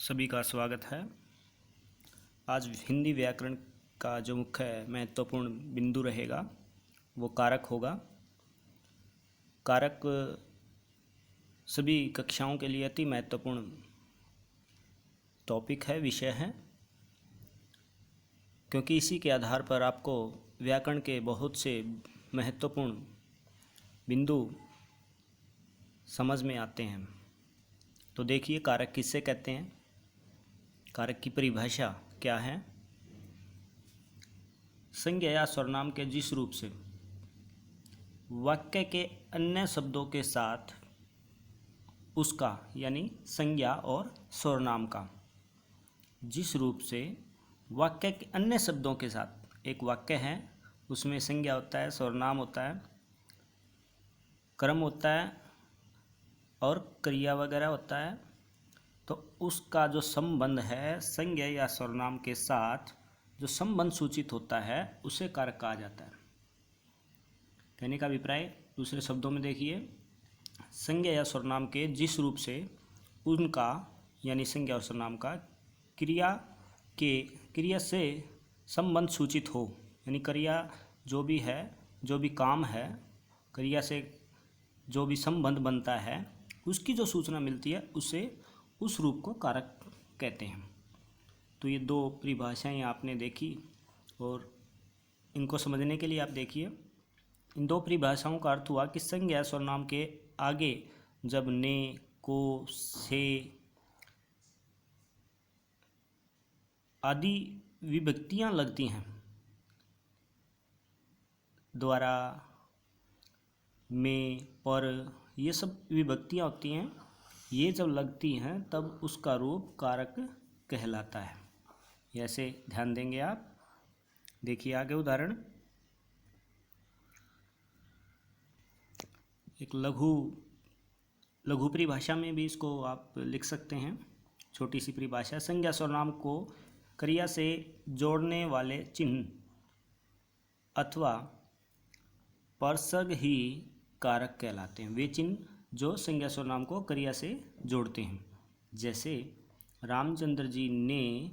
सभी का स्वागत है। आज हिंदी व्याकरण का जो मुख्य महत्वपूर्ण बिंदु रहेगा वो कारक होगा। कारक सभी कक्षाओं के लिए अति महत्वपूर्ण टॉपिक है, विषय है, क्योंकि इसी के आधार पर आपको व्याकरण के बहुत से महत्वपूर्ण बिंदु समझ में आते हैं। तो देखिए, कारक किससे कहते हैं, कारक की परिभाषा क्या है। संज्ञा या सर्वनाम के जिस रूप से वाक्य के अन्य शब्दों के साथ उसका यानी संज्ञा और सर्वनाम का जिस रूप से वाक्य के अन्य शब्दों के साथ, एक वाक्य है उसमें संज्ञा होता है, सर्वनाम होता है, कर्म होता है और क्रिया वगैरह होता है, तो उसका जो संबंध है संज्ञा या सर्वनाम के साथ जो संबंध सूचित होता है उसे कारक कहा जाता है। कहने का अभिप्राय दूसरे शब्दों में देखिए, संज्ञा या सर्वनाम के जिस रूप से उनका यानी संज्ञा और सर्वनाम का क्रिया से संबंध सूचित हो, यानी क्रिया जो भी है, जो भी काम है, क्रिया से जो भी संबंध बनता है उसकी जो सूचना मिलती है उसे उस रूप को कारक कहते हैं। तो ये दो परिभाषाएं आपने देखी और इनको समझने के लिए आप देखिए, इन दो परिभाषाओं का अर्थ हुआ कि संज्ञा सर्वनाम के आगे जब ने, को, से आदि विभक्तियां लगती हैं, द्वारा, में, पर, ये सब विभक्तियां होती हैं, ये जब लगती हैं तब उसका रूप कारक कहलाता है। ऐसे ध्यान देंगे आप। देखिए आगे उदाहरण, एक लघु परिभाषा में भी इसको आप लिख सकते हैं। छोटी सी परिभाषा, संज्ञा सर्वनाम को क्रिया से जोड़ने वाले चिन्ह अथवा परसर्ग ही कारक कहलाते हैं। वे चिन्ह जो संज्ञा सर्वनाम को क्रिया से जोड़ते हैं, जैसे रामचंद्र जी ने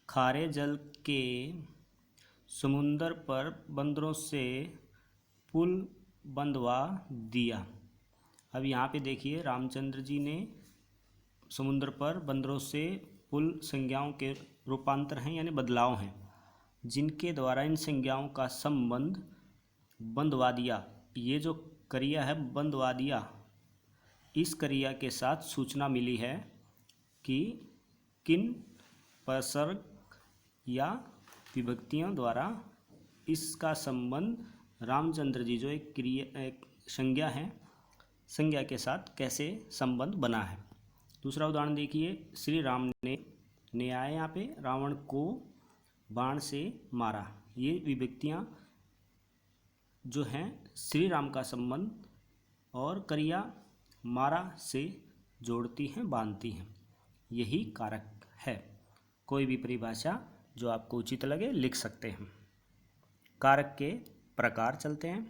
खारे जल के समुंदर पर बंदरों से पुल बंधवा दिया। अब यहाँ पे देखिए, रामचंद्र जी ने समुद्र पर बंदरों से पुल संज्ञाओं के रूपांतर हैं यानी बदलाव हैं, जिनके द्वारा इन संज्ञाओं का संबंध बंधवा दिया। ये जो क्रिया है बंधवा दिया, इस क्रिया के साथ सूचना मिली है कि किन परसर्ग या विभक्तियों द्वारा इसका संबंध रामचंद्र जी जो एक संज्ञा है, संज्ञा के साथ कैसे संबंध बना है। दूसरा उदाहरण देखिए, श्री राम ने आए यहाँ पे रावण को बाण से मारा। ये विभक्तियाँ जो हैं श्री राम का संबंध और क्रिया मारा से जोड़ती हैं, बांधती हैं, यही कारक है। कोई भी परिभाषा जो आपको उचित लगे लिख सकते हैं। कारक के प्रकार चलते हैं।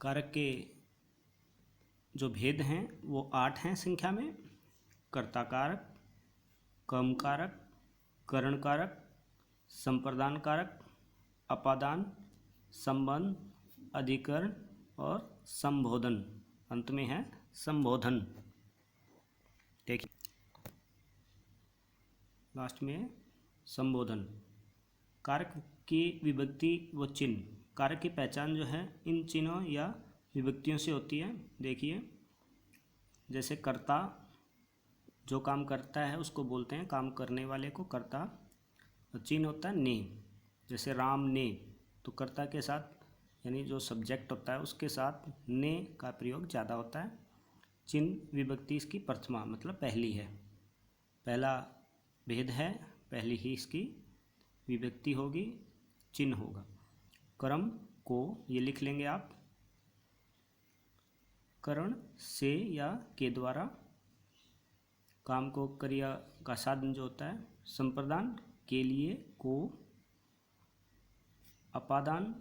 कारक के जो भेद हैं वो 8 हैं संख्या में। कर्ता कारक, कर्म कारक, करण कारक, संप्रदान कारक, अपादान, संबंध, अधिकरण और संबोधन। अंत में है संबोधन। देखिए लास्ट में संबोधन। कारक की विभक्ति व चिन्ह। कारक की पहचान जो है इन चिन्हों या विभक्तियों से होती है। देखिए, जैसे कर्ता जो काम करता है उसको बोलते हैं, काम करने वाले को कर्ता। चिन्ह होता है ने, जैसे राम ने, तो कर्ता के साथ यानी जो सब्जेक्ट होता है उसके साथ ने का प्रयोग ज़्यादा होता है। चिन्ह विभक्ति इसकी प्रथमा मतलब पहली है, पहला भेद है, पहली ही इसकी विभक्ति होगी, चिन्ह होगा। कर्म को ये लिख लेंगे आप, करण से या के द्वारा काम को क्रिया का साधन जो होता है। संप्रदान के लिए को, अपादान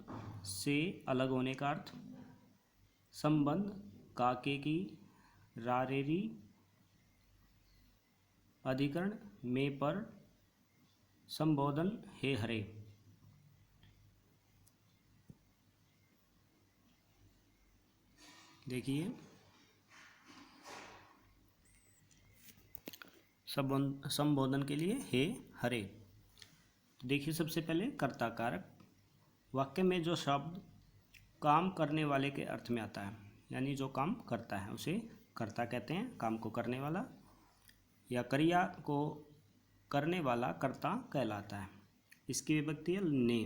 से अलग होने का अर्थ, संबंध का के की रारेरी अधिकरण में पर संबोधन हे हरे। देखिए संबोधन के लिए हे हरे। देखिए सबसे पहले कर्ता कारक। वाक्य में जो शब्द काम करने वाले के अर्थ में आता है, यानी जो काम करता है उसे कर्ता कहते हैं, काम को करने वाला, या क्रिया को करने वाला कर्ता कहलाता है। इसकी विभक्ति है ने।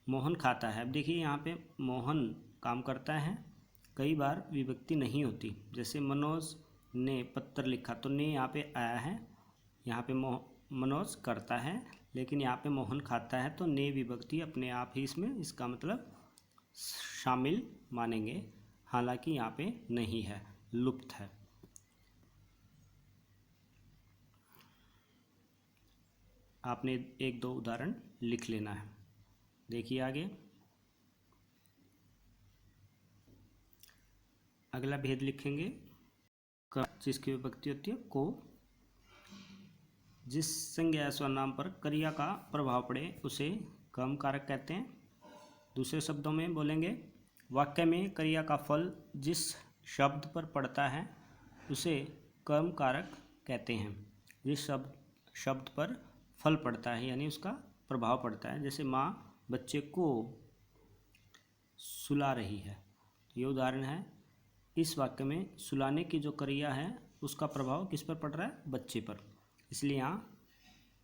मोहन खाता है। अब देखिए यहाँ पे मोहन काम करता है, कई बार विभक्ति नहीं होती। जैसे मनोज ने पत्र लिखा तो ने यहाँ पे आया है, यहाँ पे मनोज करता है, लेकिन यहाँ पे मोहन खाता है तो ने विभक्ति अपने आप ही इसमें इसका मतलब शामिल मानेंगे, हालांकि यहाँ पे नहीं है, लुप्त है। आपने एक दो उदाहरण लिख लेना है। देखिए आगे अगला भेद लिखेंगे, जिसकी विभक्ति होती है को। जिस संज्ञा सर्वनाम पर क्रिया का प्रभाव पड़े उसे कर्म कारक कहते हैं। दूसरे शब्दों में बोलेंगे, वाक्य में क्रिया का फल जिस शब्द पर पड़ता है उसे कर्म कारक कहते हैं। जिस शब्द पर फल पड़ता है यानी उसका प्रभाव पड़ता है। जैसे माँ बच्चे को सुला रही है, ये उदाहरण है। इस वाक्य में सुलाने की जो क्रिया है उसका प्रभाव किस पर पड़ रहा है, बच्चे पर, इसलिए यहाँ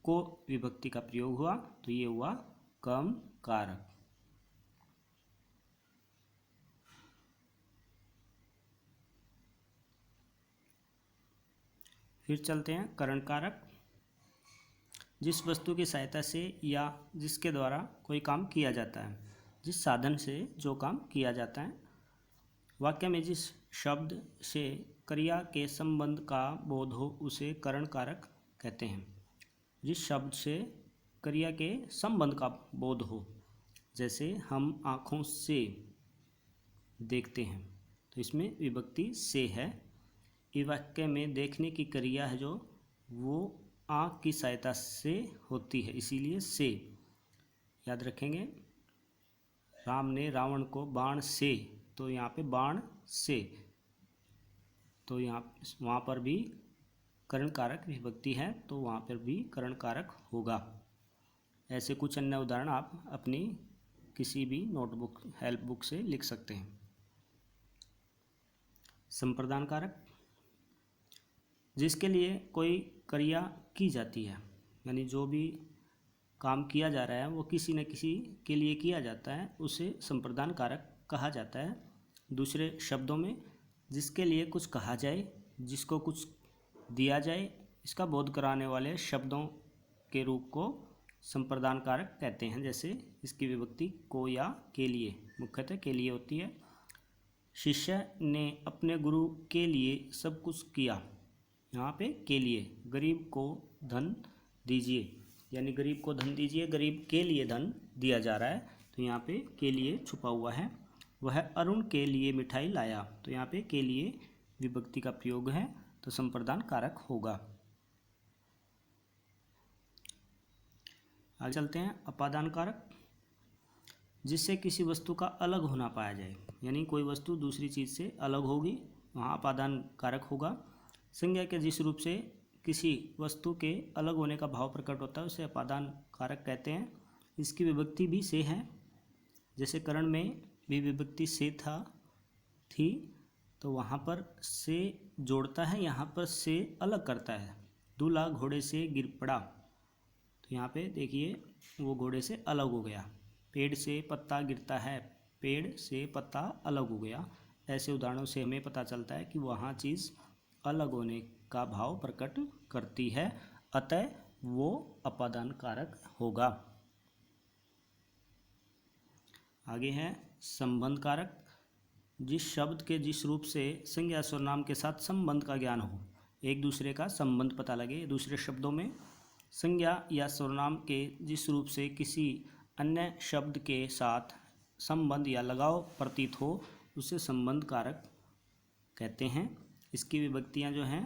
को विभक्ति का प्रयोग हुआ तो ये हुआ कर्म कारक। फिर चलते हैं करण कारक। जिस वस्तु की सहायता से या जिसके द्वारा कोई काम किया जाता है, जिस साधन से जो काम किया जाता है। वाक्य में जिस शब्द से क्रिया के संबंध का बोध हो उसे करण कारक कहते हैं। जिस शब्द से क्रिया के संबंध का बोध हो, जैसे हम आँखों से देखते हैं तो इसमें विभक्ति से है। इस वाक्य में देखने की क्रिया है जो वो आँख की सहायता से होती है, इसीलिए से याद रखेंगे। राम ने रावण को बाण से, तो यहाँ पे बाण से, तो यहाँ वहाँ पर भी करण कारक विभक्ति है तो वहाँ पर भी करण कारक होगा। ऐसे कुछ अन्य उदाहरण आप अपनी किसी भी नोटबुक हेल्प बुक से लिख सकते हैं। संप्रदान कारक, जिसके लिए कोई क्रिया की जाती है, यानी जो भी काम किया जा रहा है वो किसी न किसी के लिए किया जाता है, उसे संप्रदान कारक कहा जाता है। दूसरे शब्दों में जिसके लिए कुछ कहा जाए, जिसको कुछ दिया जाए, इसका बोध कराने वाले शब्दों के रूप को संप्रदान कारक कहते हैं। जैसे इसकी विभक्ति को या के लिए, मुख्यतः के लिए होती है। शिष्य ने अपने गुरु के लिए सब कुछ किया, यहाँ पे के लिए। गरीब को धन दीजिए, यानी गरीब को धन दीजिए, गरीब के लिए धन दिया जा रहा है तो यहाँ पे के लिए छुपा हुआ है। वह अरुण के लिए मिठाई लाया, तो यहाँ पे के लिए विभक्ति का प्रयोग है तो संप्रदान कारक होगा। आगे चलते हैं अपादान कारक। जिससे किसी वस्तु का अलग होना पाया जाए, यानी कोई वस्तु दूसरी चीज़ से अलग होगी, वहाँ अपादान कारक होगा। संज्ञा के जिस रूप से किसी वस्तु के अलग होने का भाव प्रकट होता है उसे अपादान कारक कहते हैं। इसकी विभक्ति भी से है। जैसे करण में भी विभक्ति से थी तो वहाँ पर से जोड़ता है, यहाँ पर से अलग करता है। दूल्हा घोड़े से गिर पड़ा, तो यहाँ पे देखिए वो घोड़े से अलग हो गया। पेड़ से पत्ता गिरता है, पेड़ से पत्ता अलग हो गया। ऐसे उदाहरणों से हमें पता चलता है कि वहाँ चीज़ अलग होने का भाव प्रकट करती है, अतः वो अपादान कारक होगा। आगे है संबंध कारक। जिस शब्द के जिस रूप से संज्ञा सर्वनाम के साथ संबंध का ज्ञान हो, एक दूसरे का संबंध पता लगे। दूसरे शब्दों में संज्ञा या सर्वनाम के जिस रूप से किसी अन्य शब्द के साथ संबंध या लगाव प्रतीत हो उसे संबंध कारक कहते हैं। इसकी विभक्तियां जो हैं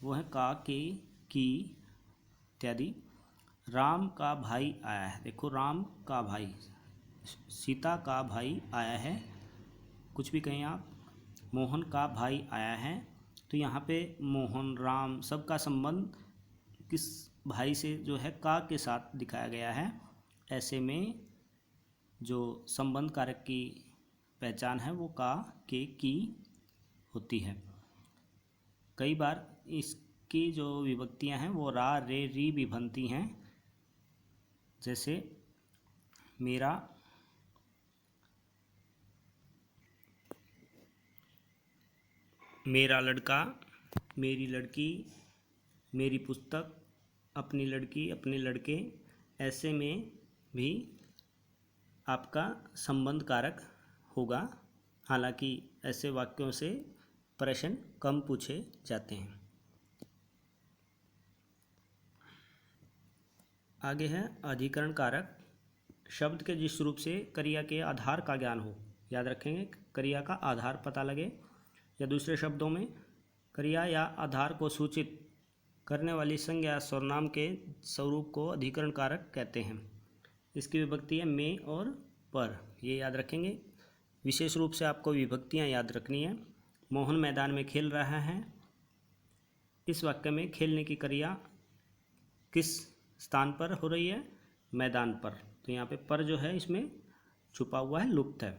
वो हैं का, के, की इत्यादि। राम का भाई आया है, देखो राम का भाई, सीता का भाई आया है, कुछ भी कहें आप। मोहन का भाई आया है, तो यहाँ पे मोहन राम सबका संबंध किस भाई से जो है का के साथ दिखाया गया है। ऐसे में जो संबंध कारक की पहचान है वो का, के, की होती है। कई बार इसकी जो विभक्तियां हैं वो रा, रे, री भी बनती हैं। जैसे मेरा लड़का, मेरी लड़की, मेरी पुस्तक, अपनी लड़की, अपने लड़के, ऐसे में भी आपका संबंध कारक होगा। हालांकि ऐसे वाक्यों से प्रश्न कम पूछे जाते हैं। आगे है अधिकरण कारक। शब्द के जिस रूप से क्रिया के आधार का ज्ञान हो, याद रखेंगे, क्रिया का आधार पता लगे, या दूसरे शब्दों में क्रिया या आधार को सूचित करने वाली संज्ञा सर्वनाम के स्वरूप को अधिकरण कारक कहते हैं। इसकी विभक्ति है में और पर, ये याद रखेंगे। विशेष रूप से आपको विभक्तियां याद रखनी है। मोहन मैदान में खेल रहा है, इस वाक्य में खेलने की क्रिया किस स्थान पर हो रही है? मैदान पर। तो यहाँ पे पर जो है इसमें छुपा हुआ है, लुप्त है।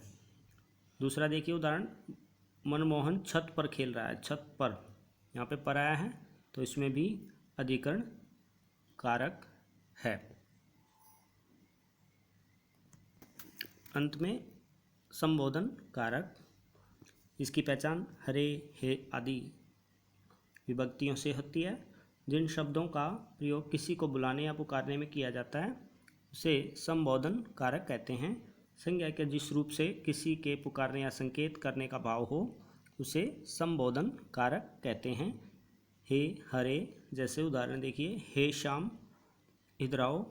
दूसरा देखिए उदाहरण, मनमोहन छत पर खेल रहा है, छत पर, यहाँ पे पर आया है, तो इसमें भी अधिकरण कारक है। अंत में संबोधन कारक, इसकी पहचान हरे, हे आदि विभक्तियों से होती है। जिन शब्दों का प्रयोग किसी को बुलाने या पुकारने में किया जाता है उसे संबोधन कारक कहते हैं। संज्ञा के जिस रूप से किसी के पुकारने या संकेत करने का भाव हो उसे संबोधन कारक कहते हैं। हे, हरे जैसे उदाहरण देखिए, हे श्याम इधर आओ,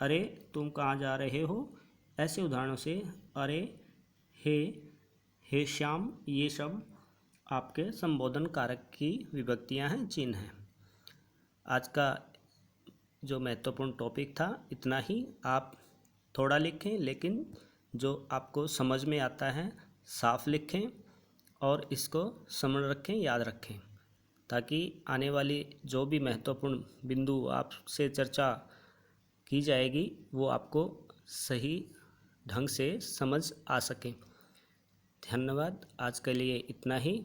अरे तुम कहाँ जा रहे हो, ऐसे उदाहरणों से अरे, हे श्याम, ये शब्द आपके संबोधन कारक की विभक्तियां हैं, चिन्ह हैं। आज का जो महत्वपूर्ण टॉपिक था इतना ही। आप थोड़ा लिखें, लेकिन जो आपको समझ में आता है साफ लिखें और इसको स्मरण रखें, याद रखें, ताकि आने वाली जो भी महत्वपूर्ण बिंदु आपसे चर्चा की जाएगी वो आपको सही ढंग से समझ आ सके। धन्यवाद। आज के लिए इतना ही।